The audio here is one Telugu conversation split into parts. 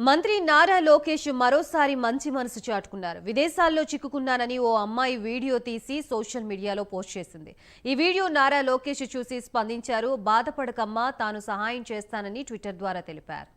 మంత్రి నారా లోకేష్ మరోసారి మంచి మనసు చాటుకున్నారు. విదేశాల్లో చిక్కుకున్నానని ఓ అమ్మాయి వీడియో తీసి సోషల్ మీడియాలో పోస్ట్ చేసింది. ఈ వీడియో నారా లోకేష్ చూసి స్పందించారు. బాధపడకమ్మా, తాను సహాయం చేస్తానని ట్విట్టర్ ద్వారా తెలిపారు.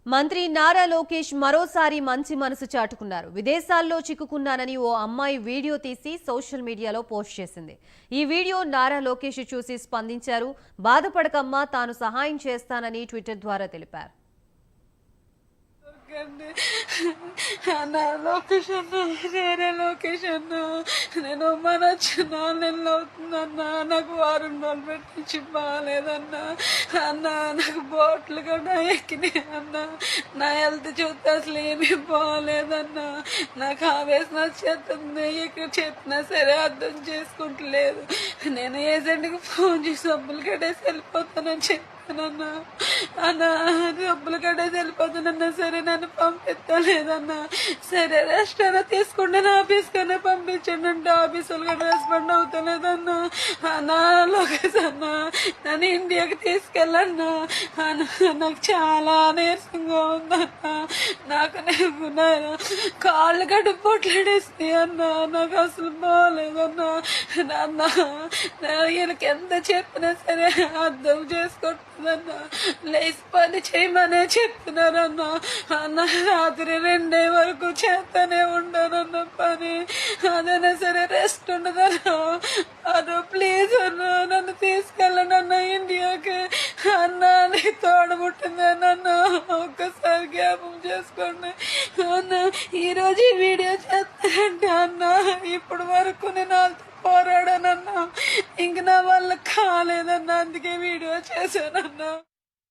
మంత్రి నారా లోకేష్ మరోసారి మంచి మనసు చాటుకున్నారు. విదేశాల్లో చిక్కుకున్నానని ఓ అమ్మాయి వీడియో తీసి సోషల్ మీడియాలో పోస్ట్ చేసింది. ఈ వీడియో నారా లోకేష్ చూసి స్పందించారు. బాధపడకమ్మా, తాను సహాయం చేస్తానని ట్విట్టర్ ద్వారా తెలిపారు. లొకేషన్ నేను మనొచ్చిన నెలలో అవుతుందన్నా. నాకు 6 రోజులు పెట్టించి బాగాలేదన్నా. అన్న నాకు బోట్లు కూడా ఎక్కినాయి అన్న. నా హెల్త్ చూస్తే అసలు ఏమీ బాగాలేదన్నా. నాకు ఆవేశం వచ్చేస్తుంది. ఇక్కడ చెప్పినా సరే అర్థం చేసుకుంటలేదు. నేను ఏజెంట్కి ఫోన్ చేసి డబ్బులు కట్టేసి వెళ్ళిపోతానని చెప్పానన్నా. అన్న డబ్బులు కట్టేసి వెళ్ళిపోతానన్నా. సరే నన్ను పంపిస్తలేదన్నా. సరే రెస్ట్ అయినా తీసుకుంటే నా ఆఫీస్ కన్నా పంపించండి అంటే ఆఫీస్ వాళ్ళు కూడా రెస్పాండ్ అవుతలేదన్నా. అన్నా లోకేష్ అన్నా, నన్ను ఇండియాకి తీసుకెళ్ళన్నా. నాకు చాలా నీరసంగా ఉందన్నా. నాకు కాళ్ళు గడ్డ పొట్లాడేస్తాయి అన్నా. నాకు అసలు బాగాలేదన్నా. అన్న ఈయనకి ఎంత చెప్పినా సరే అర్థం చేసుకుంటుందన్నా. లేచి పని చేయమనే చెప్తున్నారన్నా. అన్న రాత్రి 2 వరకు చేస్తూనే ఉండనన్న పని. అదైనా సరే రెస్ట్ ఉండదన్నా. అన్న ప్లీజ్ అన్నా, నన్ను తీసుకెళ్ళనన్నా ఇండియాకి. అన్న నీకు తోడబుట్టిందేనన్నా, ఒక్కసారి జ్ఞాపం చేసుకోండి అన్న. ఈరోజు ఈ వీడియో చేస్తానంటే అన్న, ఇప్పుడు వరకు నేను వాళ్ళతో పోరాడానన్నా. ఇంక నా వల్ల కాలేదన్నా, అందుకే వీడియో చేశానన్నా.